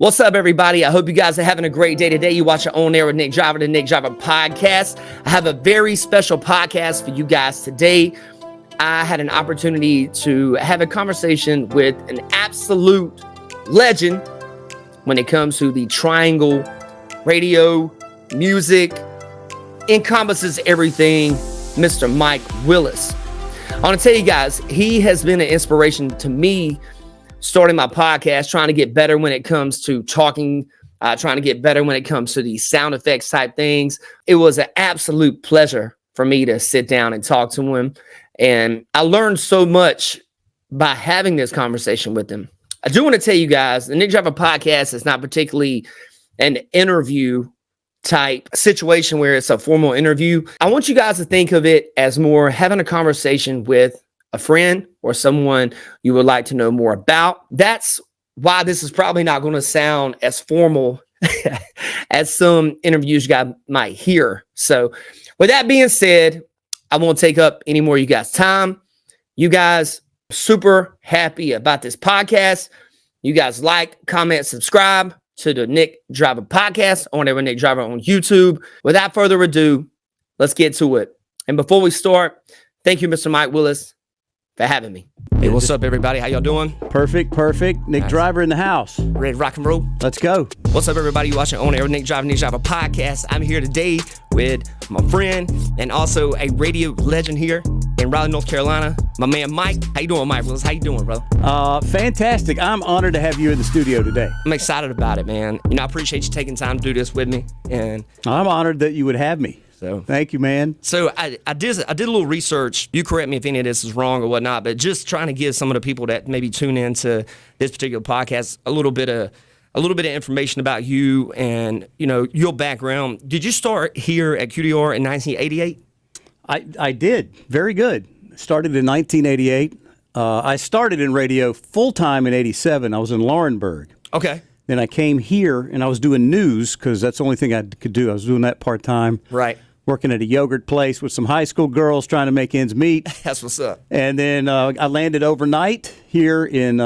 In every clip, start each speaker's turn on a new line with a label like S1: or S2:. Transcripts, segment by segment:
S1: What's up, everybody? I hope you guys are having a great day today. You watch your On Air with Nick Driver, the Nick Driver podcast. I have a very special podcast for you guys today. I had an opportunity to have a conversation with an absolute legend when it comes to the triangle radio, music, encompasses everything, Mr. Mike Wheless. I want to tell you guys, he has been an inspiration to me starting my podcast, trying to get better when it comes to talking, trying to get better when it comes to the sound effects type things. It was an absolute pleasure for me to sit down and talk to him. And I learned so much by having this conversation with him. I do want to tell you guys, the Nick Driver podcast is not particularly an interview type situation where it's a formal interview. I want you guys to think of it as more having a conversation with a friend or someone you would like to know more about. That's why this is probably not going to sound as formal as some interviews you guys might hear. So with that being said, I won't take up any more of you guys' time. You guys super happy about this podcast. You guys like, comment, subscribe to the Nick Driver podcast on Nick Driver on YouTube. Without further ado, let's get to it. And before we start, thank you, Mr. Mike Wheless, for having me. Hey, what's up, everybody? How y'all doing?
S2: Perfect. Nick
S1: Nice.
S2: Driver in the house.
S1: Ready to rock and roll?
S2: Let's go.
S1: What's up, everybody? You watching On Air with Nick Driver podcast. I'm here today with my friend and also a radio legend here in Raleigh, North Carolina, my man Mike. How you doing, Mike Wheless? How you doing, brother?
S2: Fantastic. I'm honored to have you in the studio today.
S1: I'm excited about it, man. I appreciate you taking time to do this with me. And
S2: I'm honored that you would have me.
S1: so
S2: Thank you, man.
S1: So I did a little research. You correct me if any of this is wrong or whatnot, but just trying to give some of the people that maybe tune into this particular podcast a little bit of information about you and your background. Did you start here at QDR in 1988?
S2: I did. Very good. Started in 1988. I started in radio full time in 87. I was in Laurinburg.
S1: Okay.
S2: Then I came here and I was doing news because that's the only thing I could do. I was doing that part time.
S1: Right.
S2: Working at a yogurt place with some high school girls trying to make ends meet.
S1: That's what's up.
S2: And then I landed overnight here in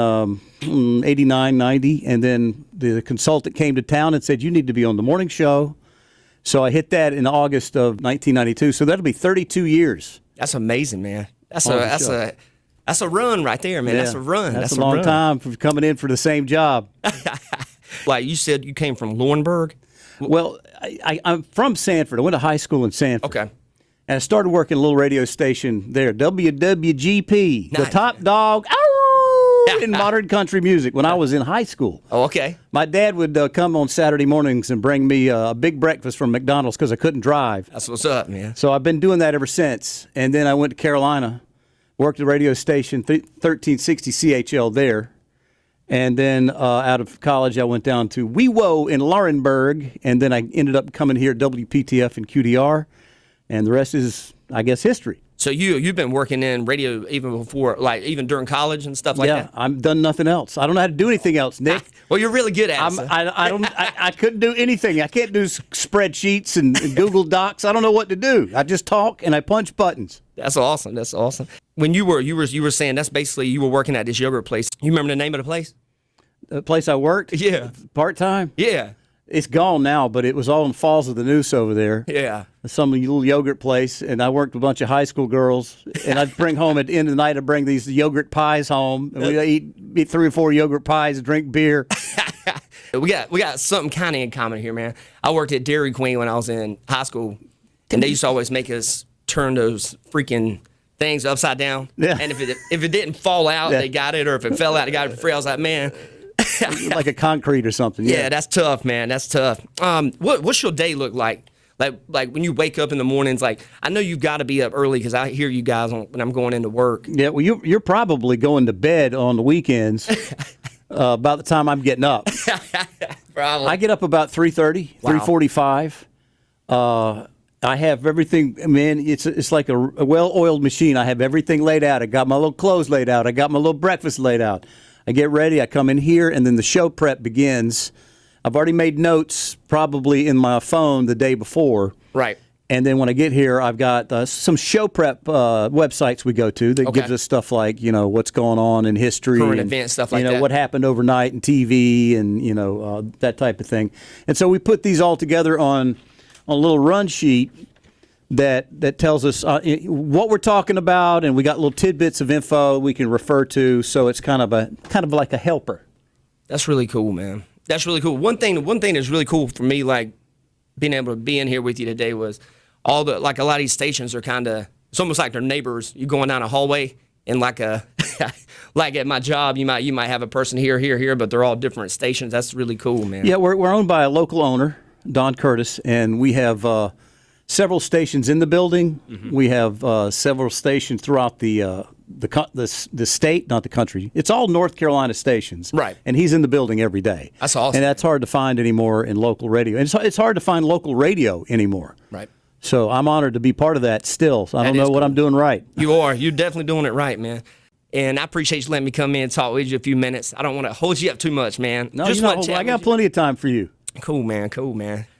S2: 89, 90. And then the consultant came to town and said, you need to be on the morning show. So I hit that in August of 1992. So that'll be 32 years.
S1: That's amazing, man. That's a run right there, man.
S2: Yeah,
S1: That's a run.
S2: That's a long time for coming in for the same job.
S1: Like you said, you came from Laurinburg?
S2: Well, I'm from Sanford. I went to high school in Sanford.
S1: Okay.
S2: And I started working at a little radio station there, WWGP,
S1: Nice.
S2: the top dog in modern country music when I was in high school.
S1: Oh, okay.
S2: My dad would come on Saturday mornings and bring me a big breakfast from McDonald's because I couldn't drive.
S1: That's what's up, man.
S2: So I've been doing that ever since. And then I went to Carolina, worked at a radio station, 1360 CHL there. And then out of college, I went down to WeWo in Laurinburg. And then I ended up coming here at WPTF and QDR. And the rest is, I guess, history.
S1: So you've been working in radio even before, like even during college and stuff like that?
S2: Yeah, I've done nothing else. I don't know how to do anything else, Nick.
S1: Well, you're really good at it.
S2: I couldn't do anything. I can't do spreadsheets and Google Docs. I don't know what to do. I just talk and I punch buttons.
S1: That's awesome. That's awesome. When you were saying that's basically you were working at this yogurt place. You remember the name of the place?
S2: The place I worked?
S1: Yeah.
S2: Part-time?
S1: Yeah.
S2: It's gone now, but it was all in Falls of the Noose over there.
S1: Yeah.
S2: Some little yogurt place, and I worked with a bunch of high school girls, and I'd bring home at the end of the night, I'd bring these yogurt pies home, and we'd eat 3 or 4 yogurt pies, drink beer.
S1: We got something kind of in common here, man. I worked at Dairy Queen when I was in high school, and they used to always make us turn those freaking things upside down. Yeah. And if it didn't fall out, they got it, or if it fell out, they got it for free. I was like, man.
S2: Like a concrete or something.
S1: Yeah, that's tough, man. That's tough. What's your day look like? Like when you wake up in the mornings, like I know you've got to be up early because I hear you guys when I'm going into work.
S2: Yeah, well, you're probably going to bed on the weekends about the time I'm getting up.
S1: Probably.
S2: I get up about 3:30,
S1: Wow.
S2: 3:45. I have everything, man, it's like a well-oiled machine. I have everything laid out. I got my little clothes laid out. I got my little breakfast laid out. I get ready, I come in here, and then the show prep begins. I've already made notes probably in my phone the day before.
S1: Right.
S2: And then when I get here, I've got some show prep websites we go to that gives us stuff like, what's going on in history.
S1: Current events, stuff like that.
S2: What happened overnight in TV and, that type of thing. And so we put these all together on a little run sheet that tells us what we're talking about, and we got little tidbits of info we can refer to. So it's kind of like a helper.
S1: That's really cool, man. That's really cool. One thing that's really cool for me, like being able to be in here with you today, was a lot of these stations are it's almost like they're neighbors. You're going down a hallway, and like at my job, you might have a person here, but they're all different stations. That's really cool, man.
S2: Yeah, we're owned by a local owner, Don Curtis, and we have several stations in the building. Mm-hmm. We have several stations throughout the state, not the country. It's all North Carolina stations.
S1: Right.
S2: And he's in the building every day.
S1: That's awesome.
S2: And that's hard to find anymore in local radio. And it's hard to find local radio anymore.
S1: Right.
S2: So I'm honored to be part of that still. So I don't know what I'm doing right.
S1: You are. You're definitely doing it right, man. And I appreciate you letting me come in and talk with you a few minutes. I don't want to hold you up too much, man.
S2: No, I got plenty of time for you.
S1: Cool, man.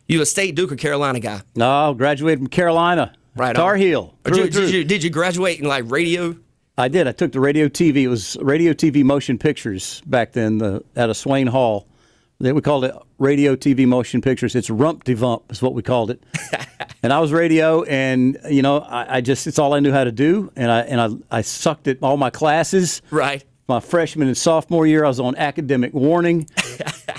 S1: You a state Duke or Carolina guy?
S2: No, graduated from Carolina.
S1: Right.
S2: Tar Heel.
S1: Did you graduate in like radio?
S2: I did. I took the radio TV. It was radio TV motion pictures back then at a Swain Hall. We called it radio TV motion pictures. It's rump de vump is what we called it. And I was radio, and I just it's all I knew how to do, and I sucked at all my classes.
S1: Right.
S2: My freshman and sophomore year, I was on academic warning.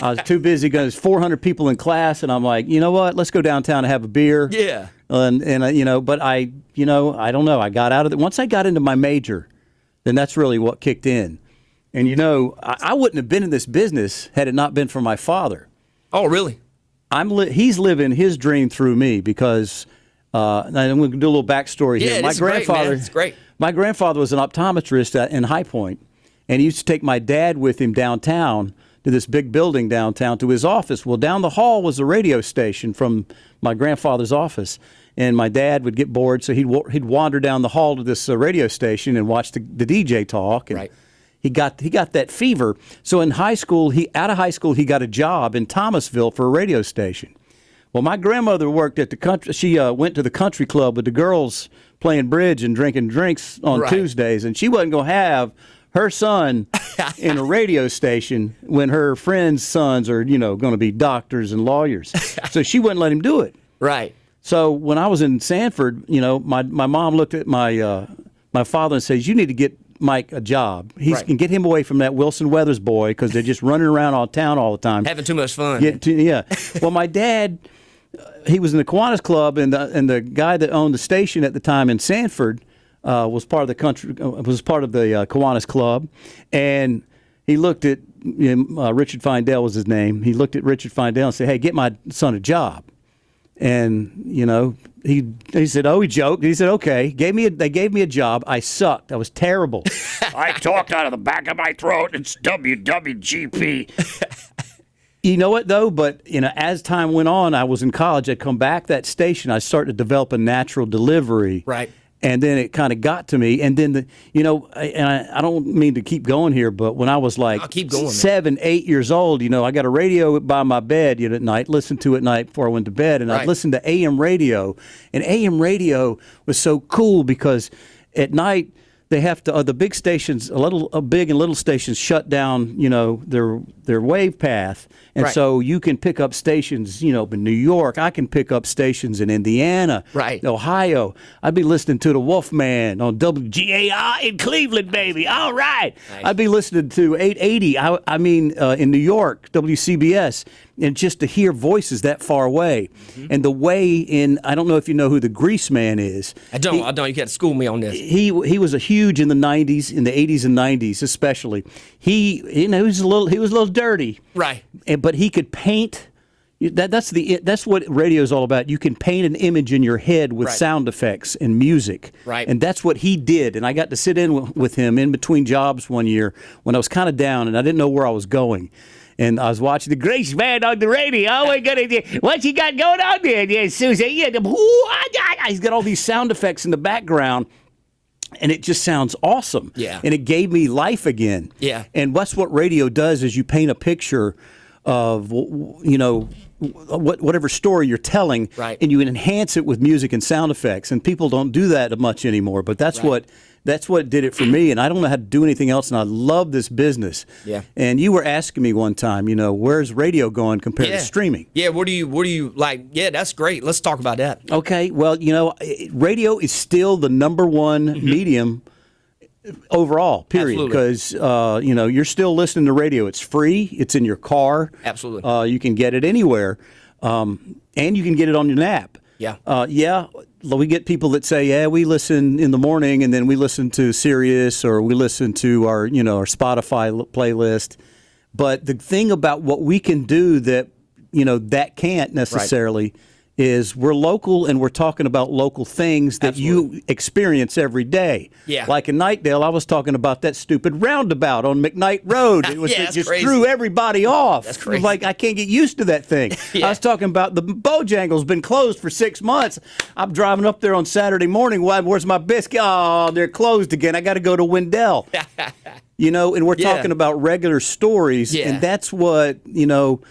S2: I was too busy because there's 400 people in class, and I'm like, you know what? Let's go downtown and have a beer.
S1: Yeah.
S2: But I don't know. I got out of it. Once I got into my major, then that's really what kicked in. And I wouldn't have been in this business had it not been for my father.
S1: Oh, really?
S2: He's living his dream through me because I'm going to do a little backstory here.
S1: My grandfather, it's great.
S2: My grandfather was an optometrist in High Point, and he used to take my dad with him downtown to this big building downtown to his office. Well, down the hall was a radio station from my grandfather's office, and my dad would get bored, so he'd wander down the hall to this radio station and watch the DJ talk. And
S1: right.
S2: He got that fever. So in high school, out of high school, he got a job in Thomasville for a radio station. Well, my grandmother worked at the country. She went to the country club with the girls playing bridge and drinking drinks on Tuesdays, and she wasn't going to have her son in a radio station when her friends' sons are, going to be doctors and lawyers. So she wouldn't let him do it.
S1: Right.
S2: So when I was in Sanford, my mom looked at my father and says, "You need to get Mike a job. He can get him away from that Wilson Weathers boy because they're just running around all town all the time,
S1: having too much fun."
S2: Yeah. Well, my dad, he was in the Kiwanis Club, and the guy that owned the station at the time in Sanford was part of the Kiwanis Club, and he looked at Richard Findell was his name. He looked at Richard Findell and said, "Hey, get my son a job." And he said, "Oh," he joked. He said, "Okay." They gave me a job. I sucked. I was terrible.
S3: I talked out of the back of my throat. It's WWGP.
S2: You know what though? But as time went on, I was in college. I'd come back that station. I started to develop a natural delivery.
S1: Right.
S2: And then it kind of got to me. And then I don't mean to keep going here, but when I was like 7, 8 years old, I got a radio by my bed at night, listened to it at night before I went to bed, and I'd listen to AM radio. And AM radio was so cool because at night they have to the big stations, big and little stations shut down, their wave path. And so you can pick up stations, in New York. I can pick up stations in Indiana, Ohio. I'd be listening to the Wolfman on WGAR in Cleveland, baby. All right. Nice. I'd be listening to 880. In New York, WCBS. And just to hear voices that far away. Mm-hmm. And the way I don't know if you know who the Grease Man is.
S1: I don't. You got to school me on this.
S2: He was a huge in the 90s, in the 80s and 90s especially. He was a little dirty.
S1: Right.
S2: But he could paint. That's what radio is all about. You can paint an image in your head with sound effects and music.
S1: Right.
S2: And that's what he did. And I got to sit in with him in between jobs one year when I was kind of down and I didn't know where I was going. And I was watching the Grace Man on the radio. Oh, my God. What's he got going on there? Yeah, Susan. Yeah, he's got all these sound effects in the background. And it just sounds awesome.
S1: Yeah.
S2: And it gave me life again.
S1: Yeah.
S2: And that's what radio does is you paint a picture whatever story you're telling,
S1: Right.
S2: and you enhance it with music and sound effects. And people don't do that much anymore. But that's what did it for me. And I don't know how to do anything else. And I love this business.
S1: Yeah.
S2: And you were asking me one time, where's radio going compared to streaming?
S1: Yeah. What do you like? Yeah, that's great. Let's talk about that.
S2: Okay. Well, radio is still the number one medium overall, period. Because you're still listening to radio. It's free. It's in your car.
S1: Absolutely.
S2: You can get it anywhere, and you can get it on your app.
S1: Yeah.
S2: We get people that say, yeah, we listen in the morning, and then we listen to Sirius, or we listen to our Spotify playlist. But the thing about what we can do that that can't necessarily is we're local, and we're talking about local things that you experience every day.
S1: Yeah.
S2: Like in Nightdale, I was talking about that stupid roundabout on McKnight Road. It was
S1: Yeah,
S2: it
S1: that's
S2: just
S1: crazy.
S2: threw everybody off.
S1: That's
S2: It was
S1: crazy.
S2: like, I can't get used to that thing.
S1: Yeah.
S2: I was talking about the Bojangles been closed for 6 months. I'm driving up there on Saturday morning. Where's my biscuit? Oh, they're closed again. I got to go to Wendell. And we're talking about regular stories, and that's what just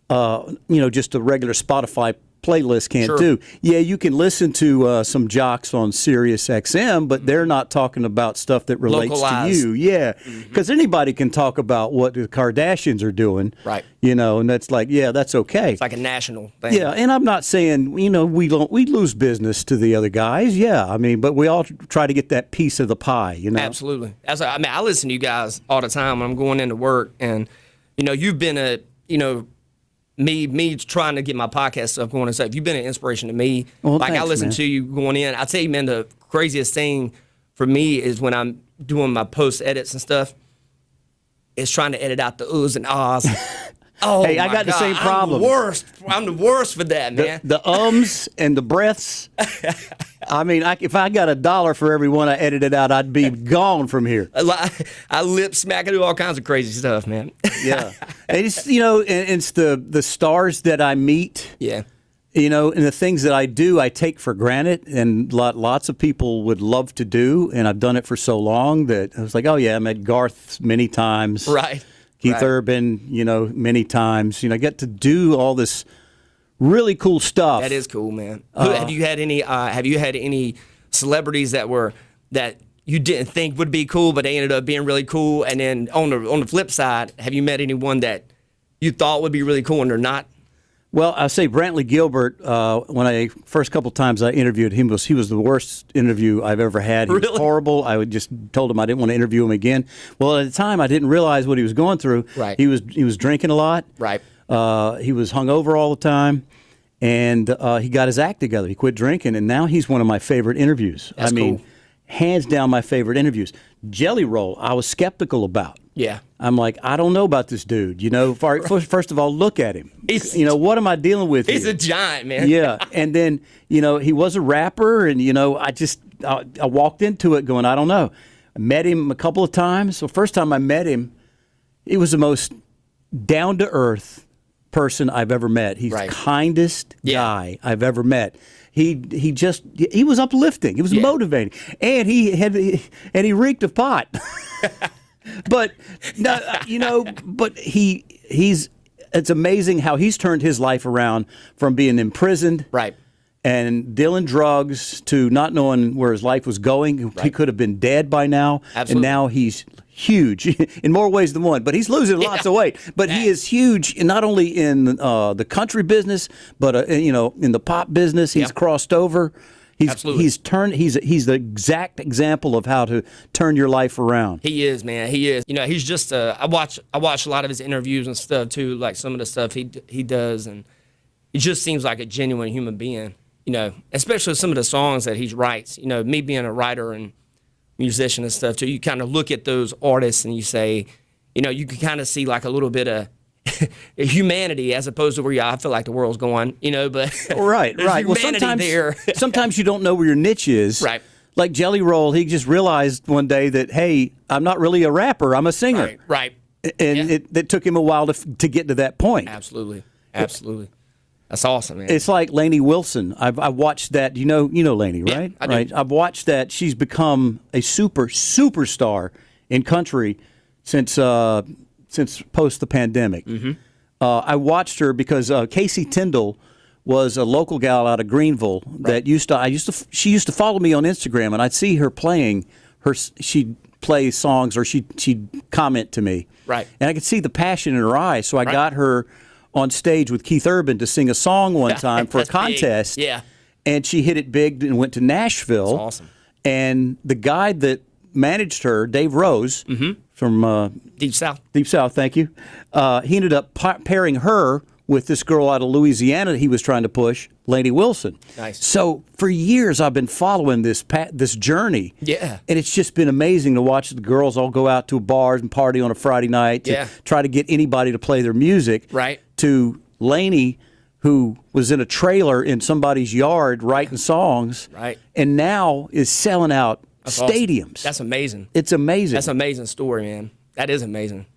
S2: a regular Spotify playlist can't do. Yeah, you can listen to some jocks on Sirius XM, but they're not talking about stuff that relates
S1: Localized.
S2: to you. Yeah, because anybody can talk about what the Kardashians are doing.
S1: Right.
S2: And that's like, yeah, that's okay.
S1: It's like a national thing.
S2: Yeah, and I'm not saying we lose business to the other guys. Yeah, I mean, but we all try to get that piece of the pie.
S1: Absolutely. I listen to you guys all the time when I'm going into work, and you've been me trying to get my podcast stuff going and stuff. You've been an inspiration to me.
S2: Well,
S1: I
S2: thanks,
S1: listen
S2: man.
S1: to you going in. I tell you, man, the craziest thing for me is when I'm doing my post edits and stuff. Is trying to edit out the oohs and ahs. Oh,
S2: Hey, I
S1: my
S2: got the
S1: God,
S2: same problem.
S1: I'm the worst for that, man.
S2: The ums and the breaths. I mean, if I got $1 for every one I edited out, I'd be gone from here.
S1: I lip smack. I do all kinds of crazy stuff, man.
S2: Yeah, and it's it's the stars that I meet.
S1: Yeah.
S2: And the things that I do, I take for granted, and lots of people would love to do, and I've done it for so long that I was like, oh yeah, I met Garth many times.
S1: Right.
S2: Keith
S1: Right.
S2: Urban, many times. I get to do all this really cool stuff.
S1: That is cool, man. Have you had any celebrities that you didn't think would be cool, but they ended up being really cool? And then on the flip side, have you met anyone that you thought would be really cool and they're not?
S2: Well, I say Brantley Gilbert. First couple times I interviewed him, he was the worst interview I've ever had. He was
S1: Really?
S2: horrible. I just told him I didn't want to interview him again. Well, at the time I didn't realize what he was going through.
S1: Right.
S2: He was drinking a lot.
S1: Right.
S2: He was hungover all the time, and he got his act together. He quit drinking, and now he's one of my favorite interviews.
S1: That's
S2: I mean,
S1: cool.
S2: hands down my favorite interviews. Jelly Roll, I was skeptical about.
S1: Yeah.
S2: I'm like, I don't know about this dude. First of all, look at him. What am I dealing with
S1: He's
S2: here?
S1: a giant, man.
S2: Yeah, and then he was a rapper, and I walked into it going, I don't know. I met him a couple of times. So first time I met him, he was the most down to earth person I've ever met. He's
S1: Right.
S2: the kindest guy I've ever met. He was uplifting. He was motivating, and he reeked of pot. But it's amazing how he's turned his life around from being imprisoned,
S1: Right.
S2: and dealing drugs to not knowing where his life was going. He could have been dead by now.
S1: Absolutely.
S2: And now he's huge in more ways than one. But he's losing lots of weight. But he is huge, and not only in the country business, but in the pop business. He's crossed over.
S1: Absolutely.
S2: He's the exact example of how to turn your life around.
S1: He is, man. He is. He's just. I watch a lot of his interviews and stuff too, like some of the stuff he does, and he just seems like a genuine human being. Especially some of the songs that he writes. Me being a writer and musician and stuff too, you kind of look at those artists and you say, you can kind of see like a little bit of humanity as opposed to where I feel like the world's going. But
S2: Right.
S1: there's
S2: Well,
S1: humanity there.
S2: sometimes you don't know where your niche is.
S1: Right.
S2: Like Jelly Roll, he just realized one day that, hey, I'm not really a rapper, I'm a singer.
S1: Right.
S2: And it took him a while to get to that point.
S1: Absolutely. That's awesome, man.
S2: It's like Lainey Wilson. I've watched that. You know Lainey, right?
S1: I do.
S2: Right. I've watched that. She's become a superstar in country since post the pandemic. I watched her because Casey Tyndall was a local gal out of Greenville that she used to follow me on Instagram, and I'd see her playing she'd play songs or she'd comment to me.
S1: Right.
S2: And I could see the passion in her eyes, so I got her on stage with Keith Urban to sing a song one time for a contest.
S1: Big. Yeah.
S2: And she hit it big and went to Nashville.
S1: That's awesome.
S2: And the guy that managed her, Dave Rose, from
S1: Deep South.
S2: Deep South, thank you. He ended up pairing her with this girl out of Louisiana that he was trying to push, Lainey Wilson.
S1: Nice.
S2: So for years I've been following this journey.
S1: Yeah.
S2: And it's just been amazing to watch the girls all go out to bars and party on a Friday night to try to get anybody to play their music.
S1: Right.
S2: To Lainey, who was in a trailer in somebody's yard writing songs.
S1: Right.
S2: And now is selling out stadiums.
S1: Awesome. That's amazing.
S2: It's amazing.
S1: That's an amazing story, man. That is amazing.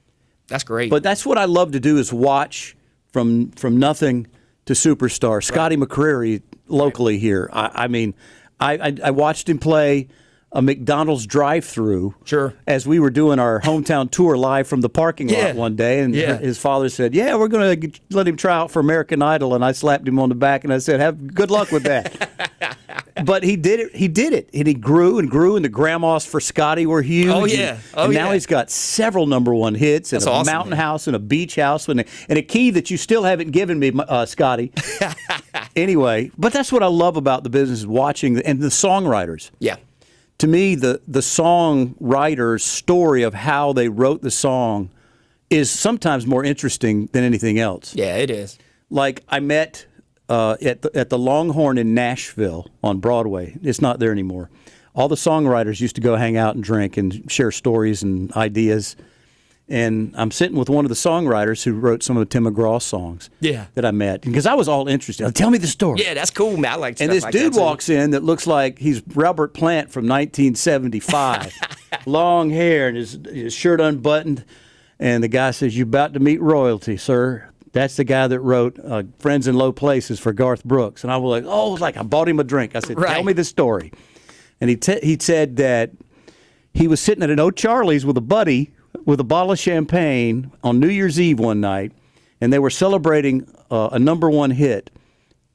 S1: That's great.
S2: But that's what I love to do is watch from nothing to superstar. Scotty McCreery locally here. I mean, I watched him play a McDonald's drive-through.
S1: Sure.
S2: As we were doing our hometown tour live from the parking lot one day, and his father said, "Yeah, we're going to let him try out for American Idol." And I slapped him on the back and I said, "Have good luck with that." But he did it. He did it, and he grew and grew. And the grandmas for Scotty were huge.
S1: Oh yeah.
S2: And now he's got several #1 hits, and
S1: That's
S2: a
S1: awesome,
S2: mountain
S1: man.
S2: house, and a beach house, and a key that you still haven't given me, Scotty. Anyway, but that's what I love about the business: is watching and the songwriters.
S1: Yeah.
S2: To me, the songwriter's story of how they wrote the song is sometimes more interesting than anything else.
S1: Yeah, it is.
S2: Like I met at the Longhorn in Nashville on Broadway. It's not there anymore. All the songwriters used to go hang out and drink and share stories and ideas. And I'm sitting with one of the songwriters who wrote some of the Tim McGraw songs that I met. Because I was all interested. Tell me the story.
S1: Yeah, that's cool, man. I like stuff
S2: And this
S1: like
S2: dude
S1: that, too.
S2: walks in that looks like he's Robert Plant from 1975. Long hair and his shirt unbuttoned. And the guy says, "You're about to meet royalty, sir." That's the guy that wrote Friends in Low Places for Garth Brooks. And I was like, oh, like I bought him a drink. I said, "Tell me the story." And he said that he was sitting at an O'Charlie's with a buddy with a bottle of champagne on New Year's Eve one night, and they were celebrating a #1 hit,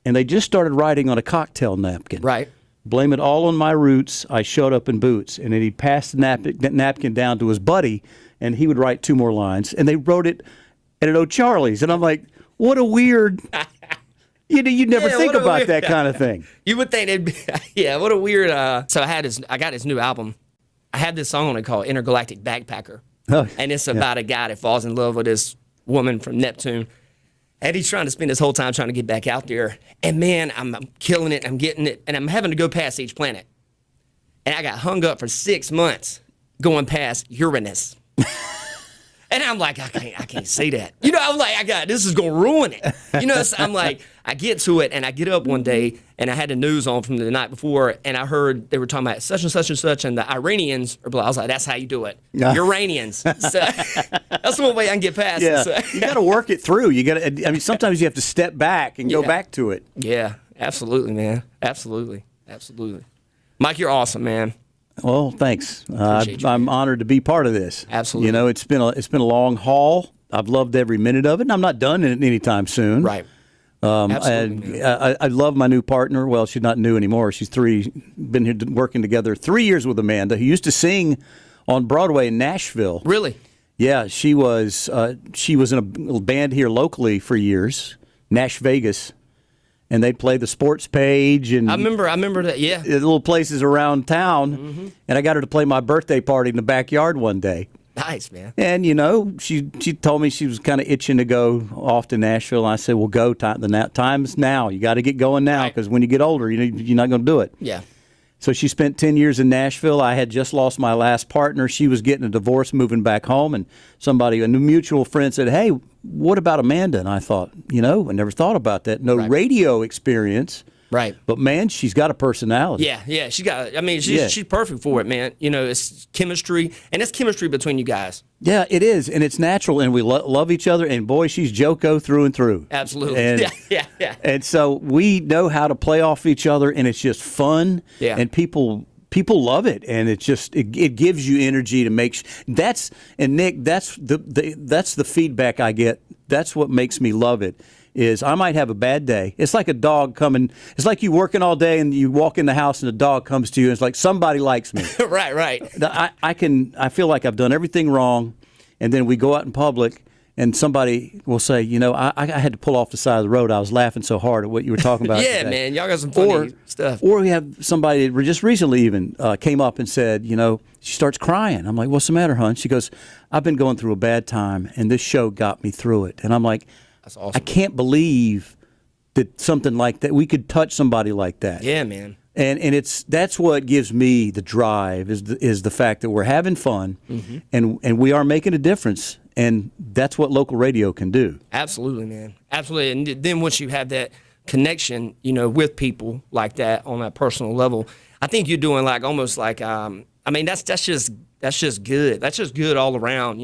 S2: and they just started writing on a cocktail napkin.
S1: Right.
S2: "Blame it all on my roots. I showed up in boots." And then he passed the napkin down to his buddy, and he would write 2 more lines. And they wrote it at an O'Charlie's. And I'm like, what a weird... You'd never think about that kind of thing.
S1: You would think it'd be... Yeah, what a weird... So I got his new album. I had this song on it called Intergalactic Backpacker.
S2: Oh,
S1: and it's about a guy that falls in love with this woman from Neptune. And he's trying to spend his whole time trying to get back out there. And man, I'm killing it. I'm getting it. And I'm having to go past each planet. And I got hung up for 6 months going past Uranus. And I'm like, I can't say that. You know, I'm like, this is going to ruin it. You know, so I'm like, I get to it, and I get up one day, and I had the news on from the night before, and I heard they were talking about such and such and such, and the Iranians are black. I was like, that's how you do it. Uranians. So that's one way I can get past it. So.
S2: You got to work it through. I mean, sometimes you have to step back and go back to it.
S1: Yeah, absolutely, man. Absolutely. Mike, you're awesome, man.
S2: Well, thanks.
S1: Appreciate you,
S2: I'm honored to be part of this.
S1: Absolutely.
S2: You know, it's been a long haul. I've loved every minute of it, and I'm not done in it anytime soon.
S1: Right. Absolutely, man.
S2: I love my new partner. Well, she's not new anymore. She's been here working together 3 years with Amanda, who used to sing on Broadway in Nashville.
S1: Really?
S2: Yeah, she was in a band here locally for years, Nash Vegas. And they'd play the sports page and
S1: I remember that, yeah.
S2: Little places around town. And I got her to play my birthday party in the backyard one day.
S1: Nice, man.
S2: And, you know, she told me she was kind of itching to go off to Nashville. And I said, well, go. Time's now. You got to get going now because when you get older, you're not going to do it.
S1: Yeah.
S2: So she spent 10 years in Nashville. I had just lost my last partner. She was getting a divorce, moving back home. And a mutual friend said, hey, what about Amanda? And I thought, I never thought about that. No radio experience.
S1: Right.
S2: But, man, she's got a personality.
S1: Yeah. She's perfect for it, man. You know, it's chemistry, and it's chemistry between you guys.
S2: Yeah, it is, and it's natural, and we love each other, and, boy, she's JoCo through and through.
S1: Absolutely.
S2: And,
S1: Yeah.
S2: And so we know how to play off each other, and it's just fun, and people love it, and it gives you energy to make Nick, that's the feedback I get that's what makes me love it. Is I might have a bad day. It's like a dog coming. It's like you working all day and you walk in the house and a dog comes to you and it's like somebody likes me.
S1: Right.
S2: I feel like I've done everything wrong, and then we go out in public and somebody will say, I had to pull off the side of the road. I was laughing so hard at what you were talking about.
S1: Yeah,
S2: today.
S1: man, y'all got some funny stuff.
S2: Or we have somebody that just recently even came up and said, she starts crying. I'm like, what's the matter, hon? She goes, I've been going through a bad time, and this show got me through it. And I'm like,
S1: that's awesome.
S2: I can't believe that something like that, we could touch somebody like that.
S1: Yeah, man.
S2: And that's what gives me the drive is the fact that we're having fun, and we are making a difference, and that's what local radio can do.
S1: Absolutely, man. Absolutely. And then once you have that connection, with people like that on that personal level, I think you're doing almost like that's just good. That's just good all around.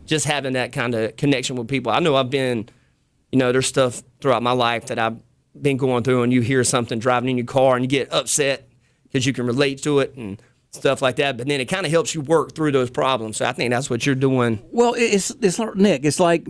S1: Just having that kind of connection with people. I know I've been, there's stuff throughout my life that I've been going through, and you hear something driving in your car and you get upset because you can relate to it and stuff like that. But then it kind of helps you work through those problems. So I think that's what you're doing.
S2: Well, it's Nick. It's like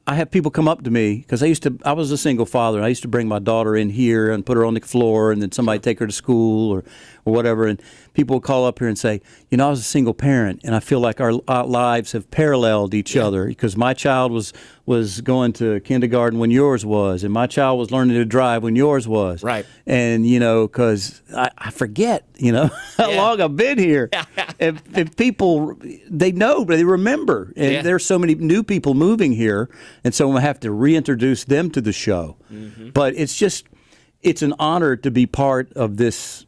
S2: I have people come up to me because I was a single father. And I used to bring my daughter in here and put her on the floor, and then somebody take her to school or whatever. And people would call up here and say, I was a single parent, and I feel like our lives have paralleled each other because my child was going to kindergarten when yours was, and my child was learning to drive when yours was.
S1: Right.
S2: And, because I forget, how long I've been here. If people, they know, but they remember. And there's so many new people moving here, and so I have to reintroduce them to the show. But it's an honor to be part of this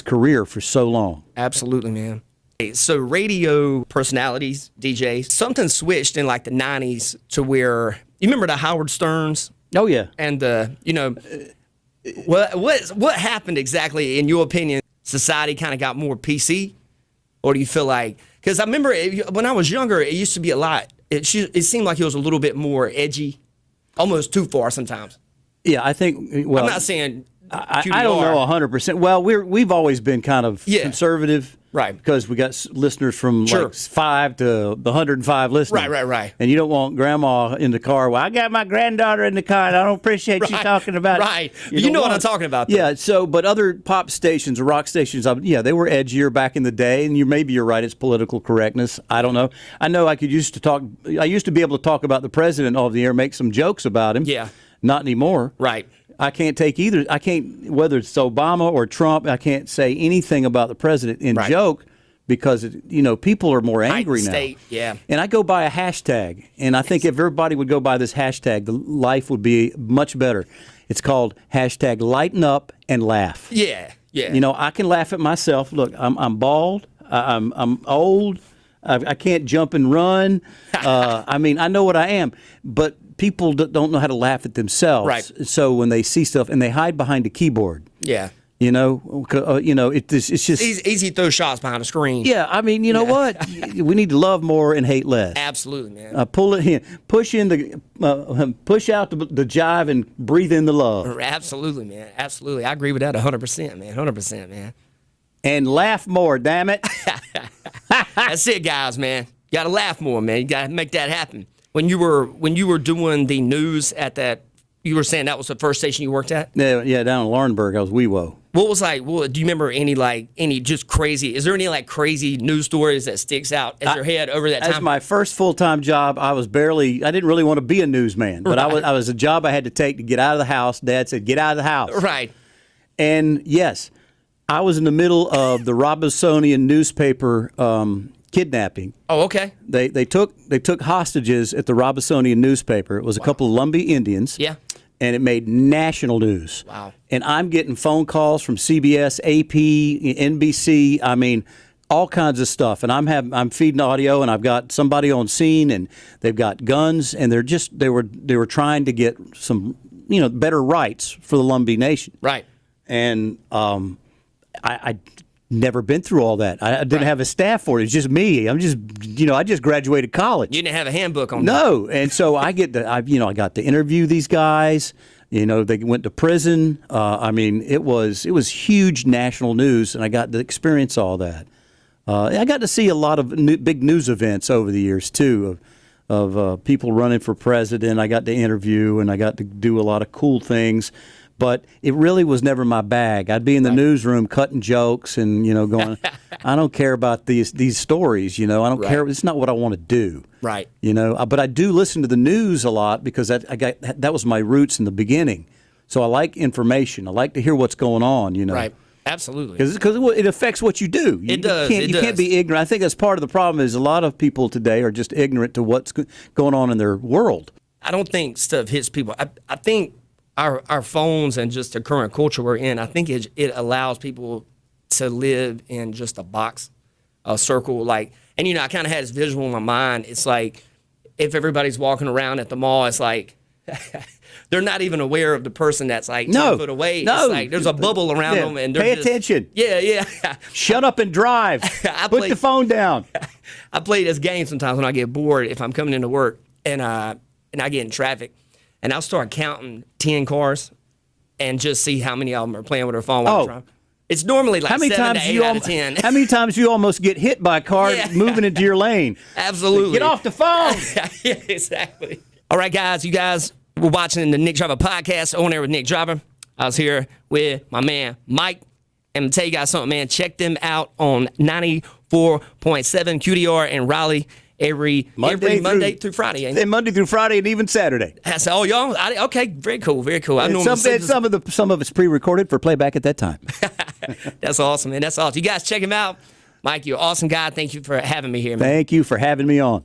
S2: career for so long.
S1: Absolutely, man. So radio personalities, DJs, something switched in the 90s to where, you remember the Howard Sterns?
S2: Oh, yeah.
S1: And, what happened exactly, in your opinion? Society kind of got more PC? Or do you feel like, because I remember when I was younger, it used to be a lot. It seemed like it was a little bit more edgy, almost too far sometimes.
S2: Yeah, I think, well,
S1: I'm not saying
S2: I don't know 100%. Well, we've always been kind of conservative.
S1: Right.
S2: Because we got listeners from 5 to 105 listeners.
S1: Right.
S2: And you don't want grandma in the car. Well, I got my granddaughter in the car, and I don't appreciate you talking about it.
S1: Right. You know what I'm talking about, though.
S2: Yeah, so, but other pop stations or rock stations, they were edgier back in the day, and maybe you're right, it's political correctness. I don't know. I know I used to be able to talk about the president off the air, make some jokes about him.
S1: Yeah.
S2: Not anymore.
S1: Right.
S2: I can't take either. I can't, whether it's Obama or Trump, I can't say anything about the president in joke because, people are more angry now.
S1: State, yeah.
S2: And I go by a hashtag, and I think if everybody would go by this hashtag, the life would be much better. It's called hashtag lighten up and laugh.
S1: Yeah.
S2: I can laugh at myself. Look, I'm bald. I'm old. I can't jump and run. I know what I am, but people don't know how to laugh at themselves.
S1: Right.
S2: So when they see stuff and they hide behind a keyboard.
S1: Yeah.
S2: It's just
S1: it's easy to throw shots behind a screen.
S2: Yeah, you know what? We need to love more and hate less.
S1: Absolutely, man.
S2: Pull it in, push out the jive and breathe in the love.
S1: Absolutely, man. Absolutely, I agree with that 100%, man. 100%, man.
S2: And laugh more, damn it.
S1: That's it, guys, man. You gotta laugh more, man. You gotta make that happen. When you were doing the news at that, you were saying that was the first station you worked at?
S2: Yeah, down in Laurinburg, I was WeWo.
S1: What was do you remember any just crazy, is there any crazy news stories that sticks out as your head over that time?
S2: As my first full-time job, I didn't really want to be a newsman, but I was a job I had to take to get out of the house. Dad said, get out of the house.
S1: Right.
S2: And yes, I was in the middle of the Robinsonian newspaper kidnapping.
S1: Oh, okay.
S2: They took hostages at the Robinsonian newspaper. It was a couple of Lumbee Indians.
S1: Yeah.
S2: And it made national news.
S1: Wow.
S2: And I'm getting phone calls from CBS, AP, NBC. All kinds of stuff. And I'm feeding audio, and I've got somebody on scene, and they've got guns, and they were trying to get some better rights for the Lumbee Nation.
S1: Right.
S2: And I never been through all that. I didn't have a staff for it. It's just me. I just graduated college.
S1: You didn't have a handbook on that.
S2: No. And so I got to interview these guys. They went to prison. It was huge national news, and I got to experience all that. I got to see a lot of big news events over the years too. people running for president. I got to interview and I got to do a lot of cool things. But it really was never my bag. I'd be in the newsroom cutting jokes and, going, I don't care about these stories, I don't care. It's not what I want to do.
S1: Right.
S2: But I do listen to the news a lot because that was my roots in the beginning. So I like information. I like to hear what's going on,
S1: Right. Absolutely.
S2: Because it affects what you do.
S1: It does.
S2: You can't be ignorant. I think that's part of the problem is a lot of people today are just ignorant to what's going on in their world.
S1: I don't think stuff hits people. I think our phones and just the current culture we're in, I think it allows people to live in just a box, a circle. I kind of had this visual in my mind. It's like if everybody's walking around at the mall, it's like they're not even aware of the person that's 10 foot away.
S2: No.
S1: It's like there's a bubble around them. And
S2: pay attention.
S1: Yeah.
S2: Shut up and drive. Put the phone down.
S1: I play this game sometimes when I get bored if I'm coming into work and I get in traffic. And I'll start counting 10 cars and just see how many of them are playing with their phone while they're driving. It's normally like 7 to 8 out of 10.
S2: How many times you almost get hit by a car moving into your lane?
S1: Absolutely.
S2: Get off the phone.
S1: Yeah, exactly. All right, guys. You guys were watching the Nick Driver podcast, On Air with Nick Driver. I was here with my man, Mike. And I'm going to tell you guys something, man. Check them out on 94.7 QDR in Raleigh. Every Monday through Friday, ain't it?
S2: Monday through Friday and even Saturday.
S1: That's all y'all. Okay, very cool, very cool.
S2: Some of it's pre-recorded for playback at that time.
S1: That's awesome, man. That's awesome. You guys check him out. Mike, you're an awesome guy. Thank you for having me here, man.
S2: Thank you for having me on.